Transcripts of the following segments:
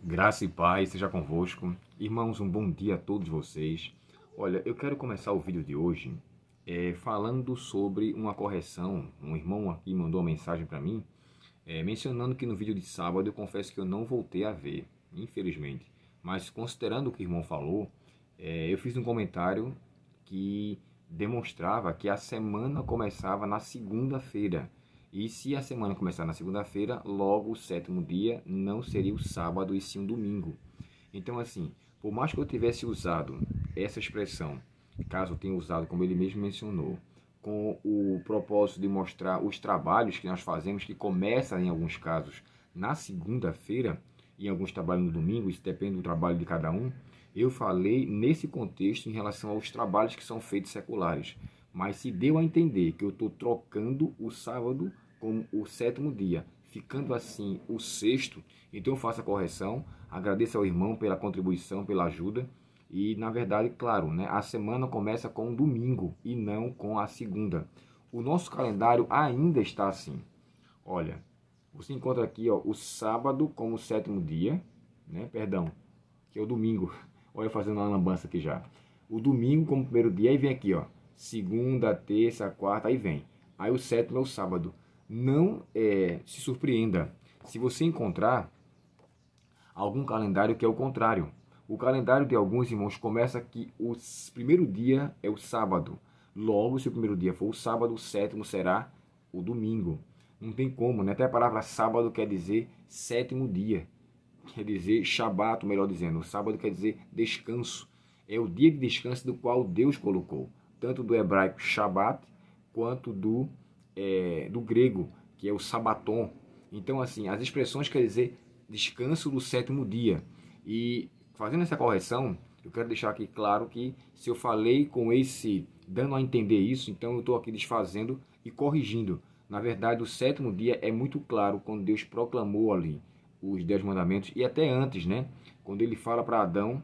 Graça e paz seja convosco. Irmãos, um bom dia a todos vocês. Olha, eu quero começar o vídeo de hoje falando sobre uma correção. Um irmão aqui mandou uma mensagem para mim, mencionando que no vídeo de sábado eu confesso que eu não voltei a ver, infelizmente. Mas considerando o que o irmão falou, eu fiz um comentário que demonstrava que a semana começava na segunda-feira. E se a semana começar na segunda-feira, logo o sétimo dia não seria o sábado e sim o domingo. Então, assim, por mais que eu tivesse usado essa expressão, caso eu tenha usado como ele mesmo mencionou, com o propósito de mostrar os trabalhos que nós fazemos, que começam em alguns casos na segunda-feira, e em alguns trabalhos no domingo, isso depende do trabalho de cada um, eu falei nesse contexto em relação aos trabalhos que são feitos seculares. Mas se deu a entender que eu estou trocando o sábado como o sétimo dia, ficando assim o sexto, então eu faço a correção, agradeço ao irmão pela contribuição, pela ajuda, e na verdade, claro, né, a semana começa com o domingo e não com a segunda. O nosso calendário ainda está assim. Olha, você encontra aqui ó, o sábado como o sétimo dia, né, perdão, que é o domingo. Olha, fazendo uma lambança aqui já. O domingo como primeiro dia, aí vem aqui, ó, segunda, terça, quarta, aí vem. Aí o sétimo é o sábado. Não se surpreenda se você encontrar algum calendário que é o contrário. O calendário de alguns irmãos começa que o primeiro dia é o sábado. Logo, se o primeiro dia for o sábado, o sétimo será o domingo. Não tem como, né? Até a palavra sábado quer dizer sétimo dia. Quer dizer Shabat, melhor dizendo. O sábado quer dizer descanso. É o dia de descanso do qual Deus colocou. Tanto do hebraico Shabat, quanto do grego, que é o Sabaton. Então, assim, as expressões querem dizer descanso do sétimo dia. E fazendo essa correção, eu quero deixar aqui claro que se eu falei com dando a entender isso, então eu estou aqui desfazendo e corrigindo. Na verdade, o sétimo dia é muito claro quando Deus proclamou ali os 10 mandamentos, e até antes, né? Quando ele fala para Adão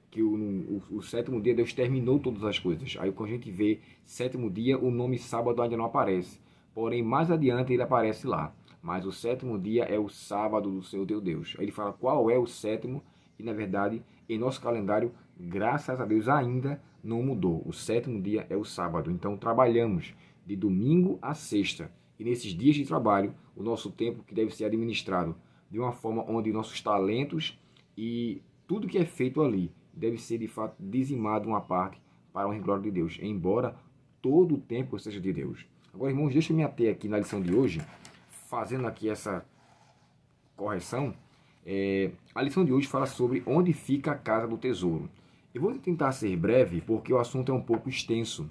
que o sétimo dia Deus terminou todas as coisas. Aí quando a gente vê sétimo dia, o nome sábado ainda não aparece. Porém, mais adiante ele aparece lá. Mas o sétimo dia é o sábado do Senhor teu Deus. Aí ele fala qual é o sétimo, e na verdade, em nosso calendário, graças a Deus, ainda não mudou. O sétimo dia é o sábado. Então trabalhamos de domingo a sexta. E nesses dias de trabalho, o nosso tempo que deve ser administrado de uma forma onde nossos talentos e tudo que é feito ali deve ser de fato dizimado uma parte para a honra e glória de Deus, embora todo o tempo seja de Deus. Agora, irmãos, deixa eu me ater aqui na lição de hoje, fazendo aqui essa correção. A lição de hoje fala sobre onde fica a casa do tesouro. Eu vou tentar ser breve porque o assunto é um pouco extenso.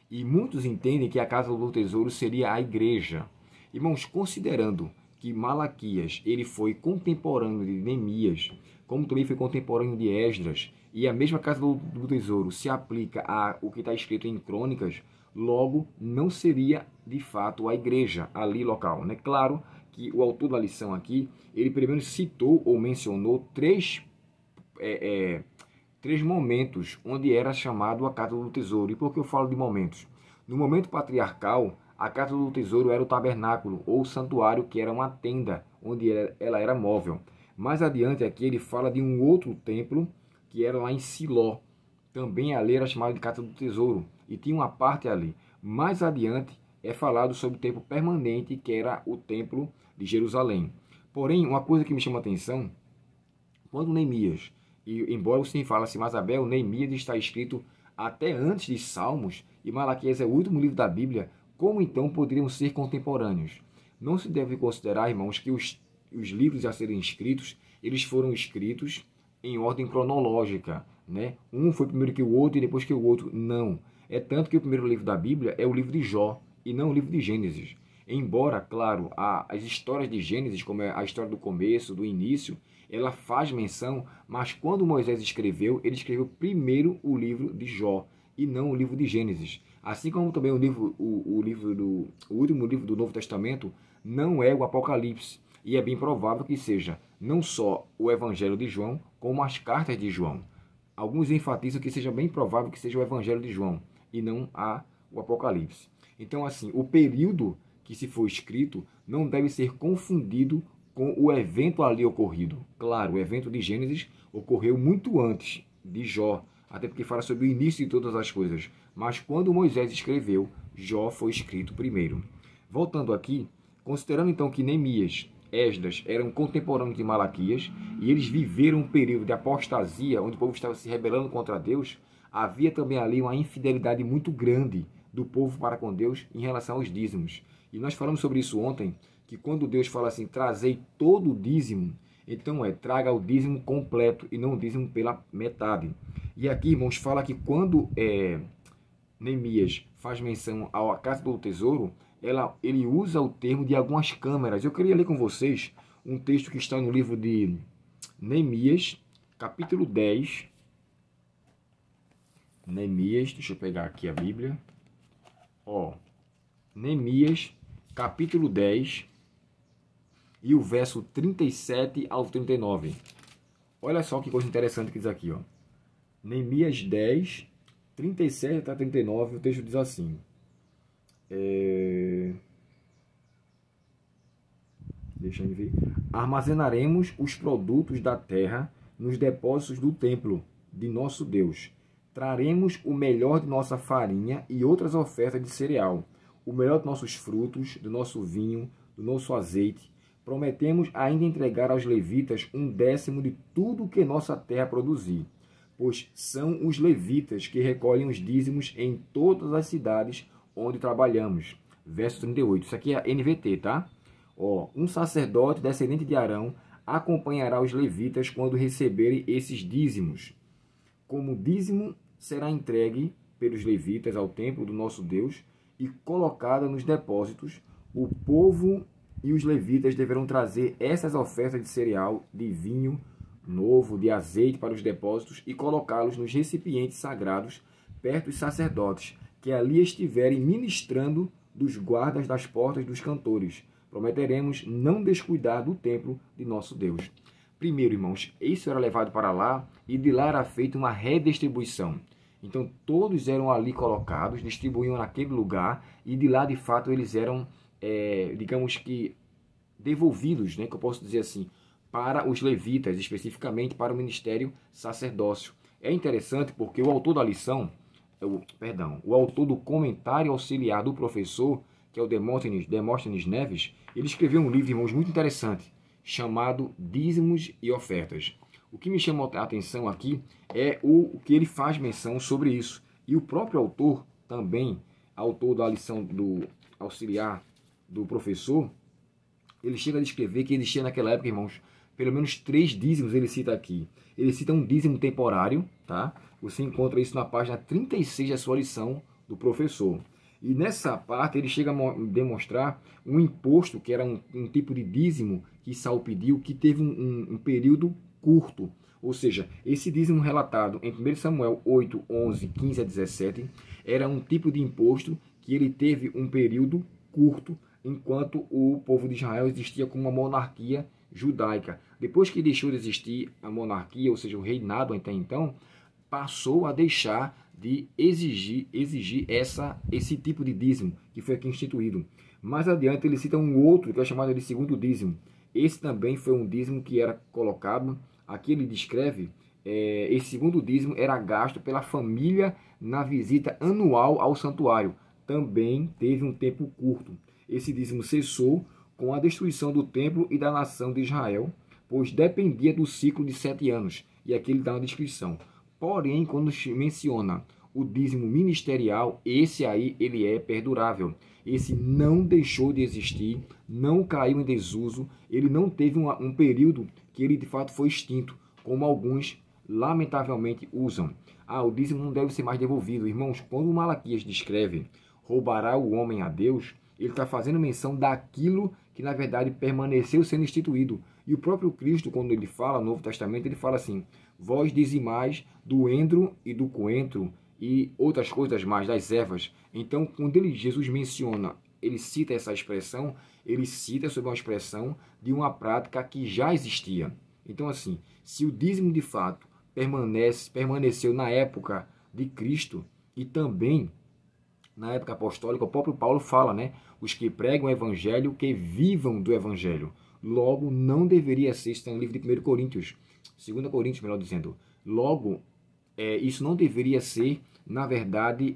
E muitos entendem que a casa do tesouro seria a igreja. Irmãos, considerando que Malaquias ele foi contemporâneo de Neemias, como também foi contemporâneo de Esdras, e a mesma casa do tesouro se aplica a o que está escrito em Crônicas, logo não seria de fato a igreja ali local, né? Claro que o autor da lição aqui, ele primeiro citou ou mencionou três momentos onde era chamado a casa do tesouro. E por que eu falo de momentos? No momento patriarcal, a casa do tesouro era o tabernáculo ou o santuário, que era uma tenda onde ela era móvel. Mais adiante aqui ele fala de um outro templo que era lá em Siló. Também ali era chamado de casa do tesouro e tinha uma parte ali. Mais adiante é falado sobre o templo permanente, que era o templo de Jerusalém. Porém, uma coisa que me chama a atenção, quando Neemias, e embora você fale assim, Masabel, Neemias está escrito até antes de Salmos, e Malaquias é o último livro da Bíblia, como então poderiam ser contemporâneos? Não se deve considerar, irmãos, que os livros a serem escritos, eles foram escritos em ordem cronológica, né? Um foi primeiro que o outro e depois que o outro. Não. É tanto que o primeiro livro da Bíblia é o livro de Jó e não o livro de Gênesis. Embora, claro, as histórias de Gênesis, como é a história do começo, do início, ela faz menção, mas quando Moisés escreveu, ele escreveu primeiro o livro de Jó e não o livro de Gênesis. Assim como também o último livro do Novo Testamento não é o Apocalipse. E é bem provável que seja não só o Evangelho de João, como as cartas de João. Alguns enfatizam que seja bem provável que seja o Evangelho de João e não o Apocalipse. Então, assim, o período que se for escrito não deve ser confundido com o evento ali ocorrido. Claro, o evento de Gênesis ocorreu muito antes de Jó, até porque fala sobre o início de todas as coisas. Mas quando Moisés escreveu, Jó foi escrito primeiro. Voltando aqui, considerando então que Neemias, Esdras eram contemporâneos de Malaquias e eles viveram um período de apostasia, onde o povo estava se rebelando contra Deus, havia também ali uma infidelidade muito grande do povo para com Deus em relação aos dízimos. E nós falamos sobre isso ontem, que quando Deus fala assim, trazei todo o dízimo, então traga o dízimo completo e não o dízimo pela metade. E aqui, irmãos, fala que quando Neemias faz menção à casa do tesouro, ele usa o termo de algumas câmeras. Eu queria ler com vocês um texto que está no livro de Neemias, capítulo 10. Neemias, deixa eu pegar aqui a Bíblia. Neemias, capítulo 10, e o verso 37 ao 39. Olha só que coisa interessante que diz aqui, Neemias 10, 37 a 39, o texto diz assim. Deixa eu ver. Armazenaremos os produtos da terra nos depósitos do templo de nosso Deus. Traremos o melhor de nossa farinha e outras ofertas de cereal, o melhor de nossos frutos, do nosso vinho, do nosso azeite. Prometemos ainda entregar aos levitas 1/10 de tudo que nossa terra produzir, pois são os levitas que recolhem os dízimos em todas as cidades onde trabalhamos. Verso 38. Isso aqui é a NVT, tá? Um sacerdote descendente de Arão acompanhará os levitas quando receberem esses dízimos. Como dízimo será entregue pelos levitas ao templo do nosso Deus e colocada nos depósitos, o povo e os levitas deverão trazer essas ofertas de cereal, de vinho novo, de azeite para os depósitos e colocá-los nos recipientes sagrados perto dos sacerdotes, que ali estiverem ministrando dos guardas das portas dos cantores. Prometeremos não descuidar do templo de nosso Deus. Primeiro, irmãos, isso era levado para lá e de lá era feita uma redistribuição. Então, todos eram ali colocados, distribuíam naquele lugar e de lá, de fato, eles eram, digamos que, devolvidos, né, que eu posso dizer assim, para os levitas, especificamente para o ministério sacerdócio. É interessante porque o autor da lição, o autor do comentário auxiliar do professor, que é o Demóstenes Neves, ele escreveu um livro, irmãos, muito interessante, chamado Dízimos e Ofertas. O que me chamou a atenção aqui é o que ele faz menção sobre isso. E o próprio autor, também, autor da lição do auxiliar do professor, ele chega a descrever que existia naquela época, irmãos, pelo menos 3 dízimos ele cita aqui. Ele cita um dízimo temporário, tá? Você encontra isso na página 36 da sua lição do professor. E nessa parte ele chega a demonstrar um imposto, que era um tipo de dízimo que Saul pediu, que teve um período curto. Ou seja, esse dízimo relatado em 1 Samuel 8, 11, 15 a 17, era um tipo de imposto que ele teve um período curto, enquanto o povo de Israel existia como uma monarquia judaica. Depois que deixou de existir a monarquia, ou seja, o reinado até então, passou a deixar de exigir esse tipo de dízimo, que foi aqui instituído. Mais adiante ele cita um outro, que é chamado de segundo dízimo. Esse também foi um dízimo que era colocado, aqui ele descreve, esse segundo dízimo era gasto pela família na visita anual ao santuário. Também teve um tempo curto. Esse dízimo cessou com a destruição do templo e da nação de Israel, pois dependia do ciclo de 7 anos. E aqui ele dá uma descrição. Porém, quando se menciona o dízimo ministerial, esse aí ele é perdurável. Esse não deixou de existir, não caiu em desuso, ele não teve um período que ele de fato foi extinto, como alguns lamentavelmente usam. O dízimo não deve ser mais devolvido. Irmãos, quando Malaquias descreve roubará o homem a Deus, ele está fazendo menção daquilo que na verdade permaneceu sendo instituído. E o próprio Cristo, quando ele fala no Novo Testamento, ele fala assim: vós dizimais do endro e do coentro e outras coisas mais, das ervas. Então, quando Jesus menciona, ele cita essa expressão, ele cita sobre uma expressão de uma prática que já existia. Então, assim, se o dízimo de fato permaneceu na época de Cristo e também na época apostólica, o próprio Paulo fala, né? Os que pregam o evangelho, que vivam do evangelho. Logo, não deveria ser, está no livro de 1 Coríntios, 2 Coríntios, melhor dizendo. Logo, isso não deveria ser, na verdade,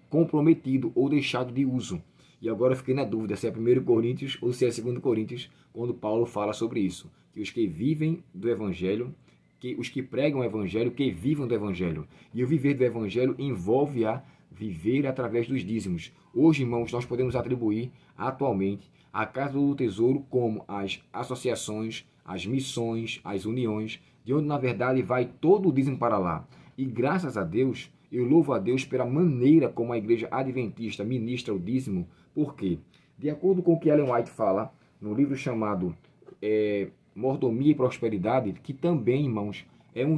comprometido ou deixado de uso. E agora eu fiquei na dúvida se é 1 Coríntios ou se é 2 Coríntios, quando Paulo fala sobre isso. Que os que vivem do Evangelho, que os que pregam o Evangelho, que vivam do Evangelho. E o viver do Evangelho envolve a viver através dos dízimos. Hoje, irmãos, nós podemos atribuir atualmente a Casa do Tesouro como as associações, as missões, as uniões, de onde na verdade vai todo o dízimo para lá. E graças a Deus, eu louvo a Deus pela maneira como a Igreja Adventista ministra o dízimo. Por quê? De acordo com o que Ellen White fala no livro chamado Mordomia e Prosperidade, que também, irmãos,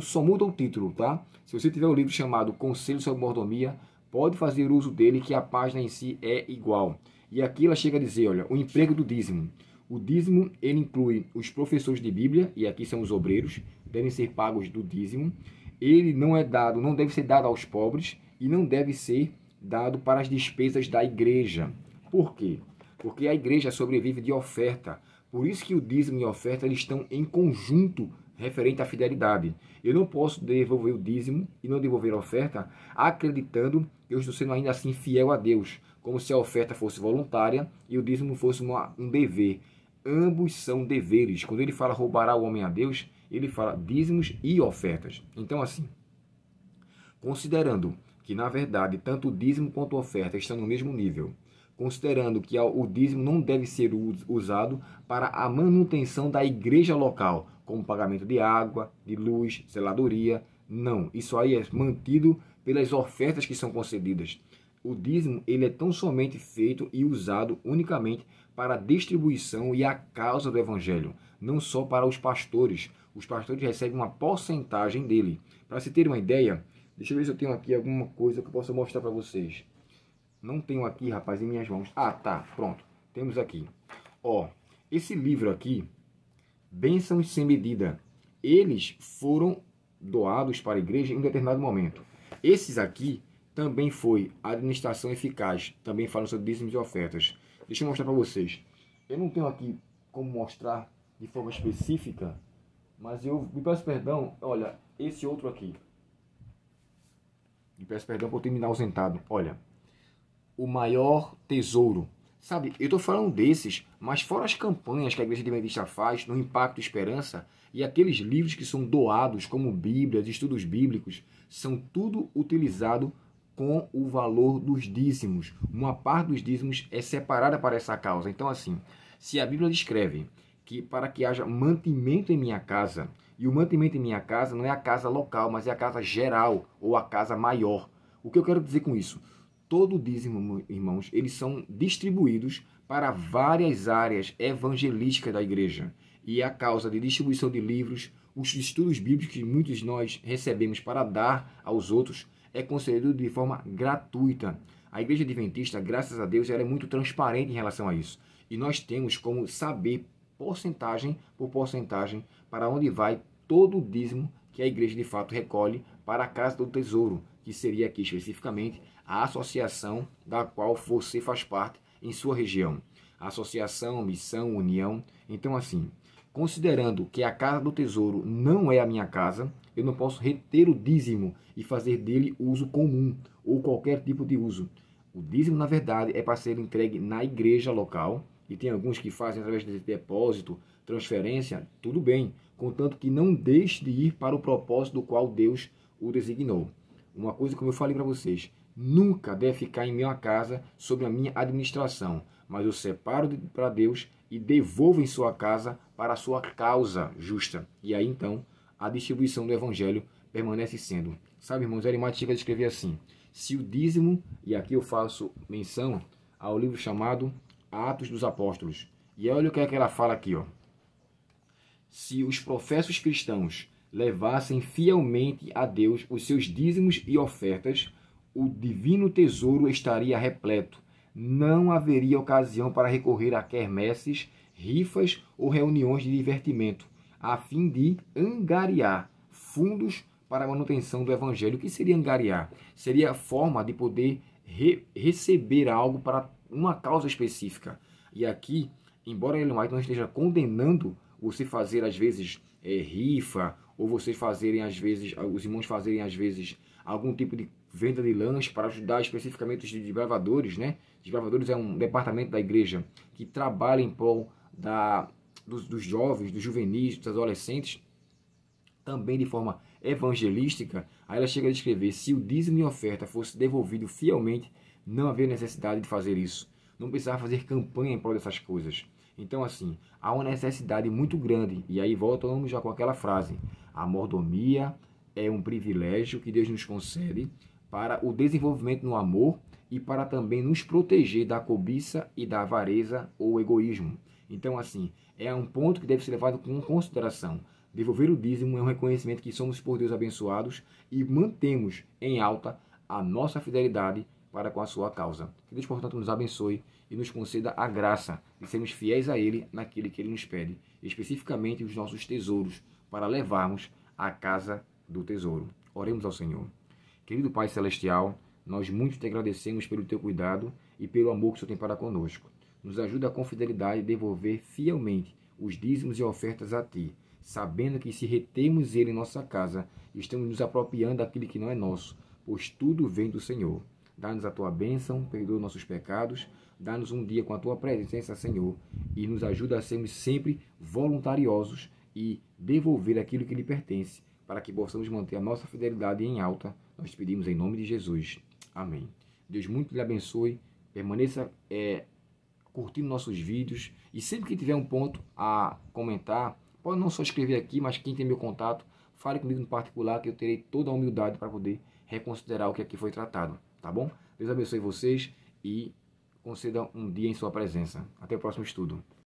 só muda o título, tá? Se você tiver o livro chamado Conselho sobre Mordomia, pode fazer uso dele, que a página em si é igual. E aqui ela chega a dizer, olha, o emprego do dízimo. O dízimo, ele inclui os professores de Bíblia, e aqui são os obreiros, devem ser pagos do dízimo. Ele não deve ser dado aos pobres e não deve ser dado para as despesas da igreja. Por quê? Porque a igreja sobrevive de oferta. Por isso que o dízimo e a oferta eles estão em conjunto referente à fidelidade. Eu não posso devolver o dízimo e não devolver a oferta acreditando que eu estou sendo ainda assim fiel a Deus, como se a oferta fosse voluntária e o dízimo fosse um dever. Ambos são deveres. Quando ele fala roubará o homem a Deus, ele fala dízimos e ofertas. Então, assim, considerando que, na verdade, tanto o dízimo quanto a oferta estão no mesmo nível, considerando que o dízimo não deve ser usado para a manutenção da igreja local, como pagamento de água, de luz, zeladoria. Não, isso aí é mantido pelas ofertas que são concedidas. O dízimo ele é tão somente feito e usado unicamente para a distribuição e a causa do evangelho, não só para os pastores. Os pastores recebem uma porcentagem dele. Para se ter uma ideia, deixa eu ver se eu tenho aqui alguma coisa que eu possa mostrar para vocês. Não tenho aqui, rapaz, em minhas mãos. Ah, tá, pronto. Temos aqui. Ó, esse livro aqui, Bênçãos sem Medida, eles foram doados para a igreja em um determinado momento. Esses aqui também foi Administração Eficaz, também falam sobre dízimos e ofertas. Deixa eu mostrar para vocês. Eu não tenho aqui como mostrar de forma específica, mas eu me peço perdão, olha, esse outro aqui. Me peço perdão por ter me ausentado. Olha, o maior tesouro. Sabe, eu estou falando desses, mas fora as campanhas que a Igreja Adventista faz no Impacto Esperança e aqueles livros que são doados, como Bíblias, estudos bíblicos, são tudo utilizado com o valor dos dízimos. Uma parte dos dízimos é separada para essa causa. Então, assim, se a Bíblia descreve que para que haja mantimento em minha casa, e o mantimento em minha casa não é a casa local, mas é a casa geral ou a casa maior. O que eu quero dizer com isso? Todo o dízimo, irmãos, eles são distribuídos para várias áreas evangelísticas da igreja. E a causa de distribuição de livros, os estudos bíblicos que muitos de nós recebemos para dar aos outros, é concedido de forma gratuita. A Igreja Adventista, graças a Deus, ela é muito transparente em relação a isso. E nós temos como saber, porcentagem por porcentagem, para onde vai todo o dízimo que a igreja de fato recolhe para a Casa do Tesouro, que seria aqui especificamente a associação da qual você faz parte em sua região. Associação, missão, união. Então, assim, considerando que a Casa do Tesouro não é a minha casa, eu não posso reter o dízimo e fazer dele uso comum ou qualquer tipo de uso. O dízimo, na verdade, é para ser entregue na igreja local, e tem alguns que fazem através de depósito, transferência, tudo bem, contanto que não deixe de ir para o propósito do qual Deus o designou. Uma coisa, como eu falei para vocês, nunca deve ficar em minha casa sob a minha administração, mas eu separo para Deus e devolvo em sua casa para a sua causa justa. E aí, então, a distribuição do evangelho permanece sendo. Sabe, irmãos, Ellen White chega a escrever assim: se o dízimo, e aqui eu faço menção ao livro chamado Atos dos Apóstolos, e olha o que é que ela fala aqui, ó. Se os professos cristãos levassem fielmente a Deus os seus dízimos e ofertas, o divino tesouro estaria repleto. Não haveria ocasião para recorrer a quermesses, rifas ou reuniões de divertimento, a fim de angariar fundos para a manutenção do evangelho. O que seria angariar? Seria a forma de poder receber algo para uma causa específica. E aqui embora Ellen White não esteja condenando você fazer, às vezes, rifa, ou vocês fazerem, às vezes, os irmãos fazerem, às vezes, algum tipo de venda de lanche para ajudar especificamente os desbravadores, né? Desbravadores é um departamento da igreja que trabalha em prol dos jovens, dos juvenis, dos adolescentes, também de forma evangelística. Aí ela chega a descrever: se o dízimo e oferta fosse devolvido fielmente, não havia necessidade de fazer isso. Não precisava fazer campanha em prol dessas coisas. Então, assim, há uma necessidade muito grande. E aí voltamos já com aquela frase: a mordomia é um privilégio que Deus nos concede para o desenvolvimento no amor e para também nos proteger da cobiça e da avareza ou egoísmo. Então, assim, é um ponto que deve ser levado com consideração. Devolver o dízimo é um reconhecimento que somos por Deus abençoados e mantemos em alta a nossa fidelidade para com a sua causa. Que Deus, portanto, nos abençoe e nos conceda a graça de sermos fiéis a Ele naquilo que Ele nos pede, especificamente os nossos tesouros, para levarmos à casa do tesouro. Oremos ao Senhor. Querido Pai Celestial, nós muito te agradecemos pelo teu cuidado e pelo amor que o Senhor tem para conosco. Nos ajuda com fidelidade a devolver fielmente os dízimos e ofertas a Ti, sabendo que se retemos ele em nossa casa, estamos nos apropriando daquilo que não é nosso, pois tudo vem do Senhor. Dá-nos a Tua bênção, perdoa nossos pecados, dá-nos um dia com a Tua presença, Senhor, e nos ajuda a sermos sempre voluntariosos e devolver aquilo que lhe pertence, para que possamos manter a nossa fidelidade em alta. Nós te pedimos em nome de Jesus. Amém. Deus muito lhe abençoe, permaneça curtindo nossos vídeos, e sempre que tiver um ponto a comentar, pode não só escrever aqui, mas quem tem meu contato, fale comigo no particular, que eu terei toda a humildade para poder reconsiderar o que aqui foi tratado, tá bom? Deus abençoe vocês e conceda um dia em sua presença. Até o próximo estudo.